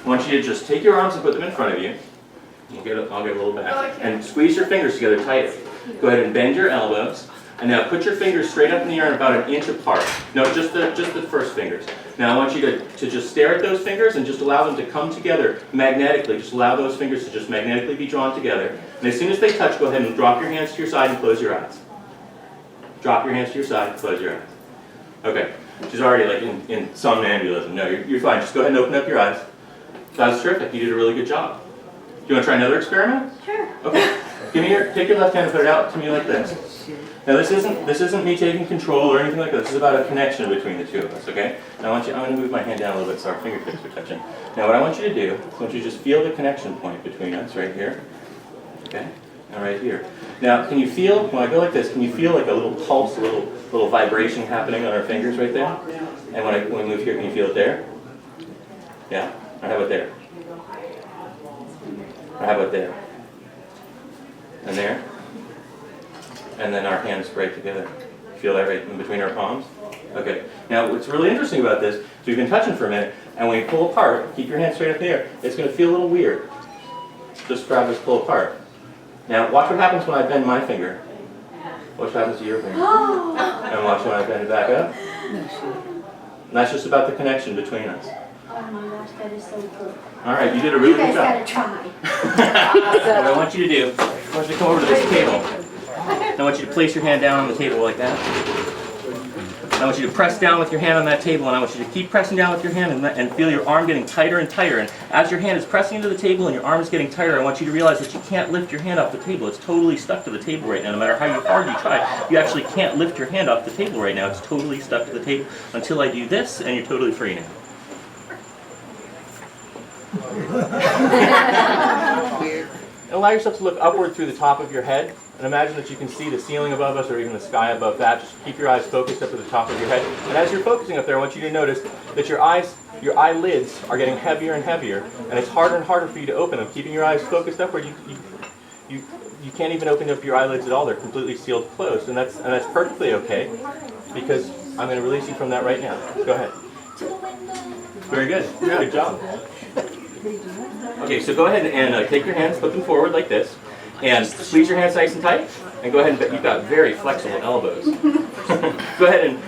I want you to just take your arms and put them in front of you. I'll get a little back. And squeeze your fingers together tight. Go ahead and bend your elbows. And now put your fingers straight up in the air and about 1 inch apart. No, just the first fingers. Now I want you to just stare at those fingers and just allow them to come together magnetically. Just allow those fingers to just magnetically be drawn together. And as soon as they touch, go ahead and drop your hands to your side and close your eyes. Drop your hands to your side and close your eyes. Okay. She's already like in somnambulism. No, you're fine. Just go ahead and open up your eyes. That was terrific. You did a really good job. Do you want to try another experiment? Sure. Okay. Take your left hand and put it out to me like this. Now this isn't me taking control or anything like that. This is about a connection between the two of us, okay? Now I'm going to move my hand down a little bit so our fingertips are touching. Now what I want you to do is I want you to just feel the connection point between us right here. Okay? And right here. Now can you feel, when I go like this, can you feel like a little pulse, a little vibration happening on our fingers right there? And when we move here, can you feel it there? Yeah? Or how about there? Or how about there? And there? And then our hands right together. Feel that right in between our palms? Okay. Now what's really interesting about this is we've been touching for a minute, and when you pull apart, keep your hands straight up there, it's going to feel a little weird. Just grab this, pull apart. Now watch what happens when I bend my finger. Watch what happens to your finger. And watch when I bend it back up. And that's just about the connection between us. Oh my gosh, that is so cool. Alright, you did a really good job. You guys gotta try. What I want you to do, I want you to come over to this table. I want you to place your hand down on the table like that. I want you to press down with your hand on that table, and I want you to keep pressing down with your hand and feel your arm getting tighter and tighter. And as your hand is pressing into the table and your arm is getting tighter, I want you to realize that you can't lift your hand off the table. It's totally stuck to the table right now. No matter how hard you try, you actually can't lift your hand off the table right now. It's totally stuck to the table until I do this, and you're totally free now. Allow yourself to look upward through the top of your head, and imagine that you can see the ceiling above us or even the sky above that. Just keep your eyes focused up at the top of your head. And as you're focusing up there, I want you to notice that your eyelids are getting heavier and heavier, and it's harder and harder for you to open them. Keeping your eyes focused upward, you can't even open up your eyelids at all. They're completely sealed closed, and that's perfectly okay, because I'm going to release you from that right now. Go ahead. Very good. Good job. Okay, so go ahead and take your hands, put them forward like this, and squeeze your hands nice and tight. And go ahead and you've got very flexible elbows. go ahead and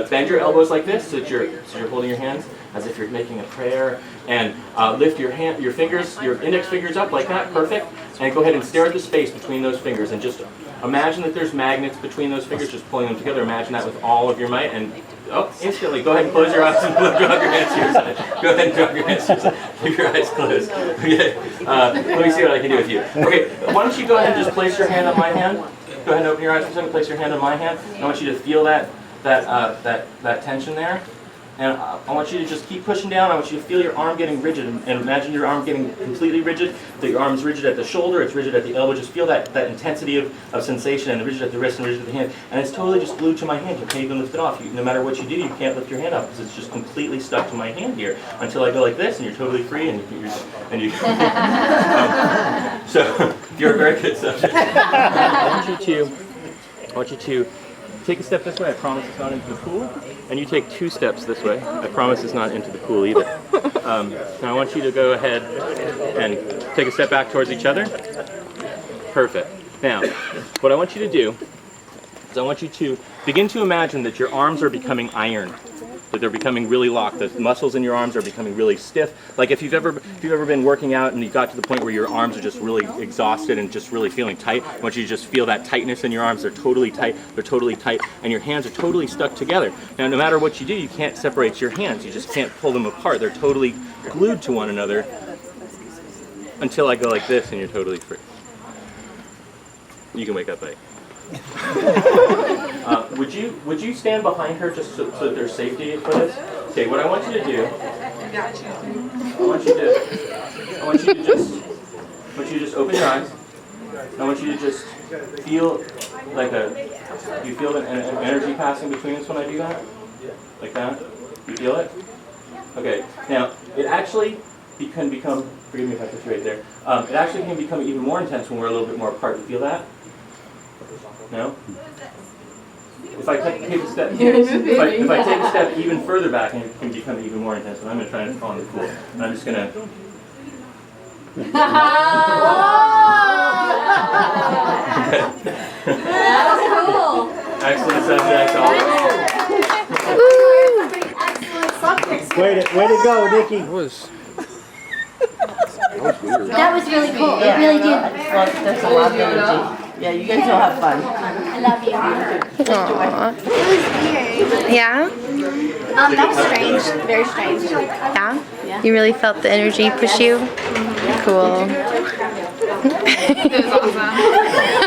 bend your elbows like this, so you're holding your hands as if you're making a prayer, and lift your fingers, your index fingers up like that. Perfect. And go ahead and stare at the space between those fingers, and just imagine that there's magnets between those fingers, just pulling them together. Imagine that with all of your might, and instantly, go ahead and close your eyes and drop your hands to your side. Go ahead and drop your hands to your side. Keep your eyes closed. Okay. Let me see what I can do with you. Okay, why don't you go ahead and just place your hand on my hand. Go ahead and open your eyes for a second, place your hand on my hand. I want you to feel that tension there. And I want you to just keep pushing down. I want you to feel your arm getting rigid, and imagine your arm getting completely rigid. That your arm's rigid at the shoulder, it's rigid at the elbow. Just feel that intensity of sensation, and rigid at the wrist and rigid at the hand. And it's totally just glued to my hand. You can't even lift it off. No matter what you do, you can't lift your hand off because it's just completely stuck to my hand here until I go like this, and you're totally free, and you so you're a very good subject. I want you to take a step this way. I promise it's not into the pool. And you take 2 steps this way. I promise it's not into the pool either. Now I want you to go ahead and take a step back towards each other. Perfect. Now, what I want you to do is I want you to begin to imagine that your arms are becoming iron. That they're becoming really locked. The muscles in your arms are becoming really stiff. Like if you've ever been working out and you got to the point where your arms are just really exhausted and just really feeling tight, I want you to just feel that tightness in your arms. They're totally tight, and your hands are totally stuck together. Now, no matter what you do, you can't separate your hands. You just can't pull them apart. They're totally glued to one another until I go like this, and you're totally free. You can wake up, buddy. Would you stand behind her just so that there's safety for this? Okay, what I want you to do, I want you to just open your eyes. I want you to just feel like you feel an energy passing between us when I do that? Like that? You feel it? Okay, now it actually can become, forgive me if I put you right there, it actually can become even more intense when we're a little bit more apart. You feel that? No? if I take a step, if I take a step even further back, and it can become even more intense. But I'm going to try and calm the cool. And I'm just going to. That's cool. Excellent subjects. All. Way to go, Nikki. That was really cool. It really did. Well, there's a lot of energy. Yeah, you guys will have fun. I love you. Aww. It was weird. Yeah? That was strange. Very strange. Yeah? You really felt the energy push you? Cool. It was awesome.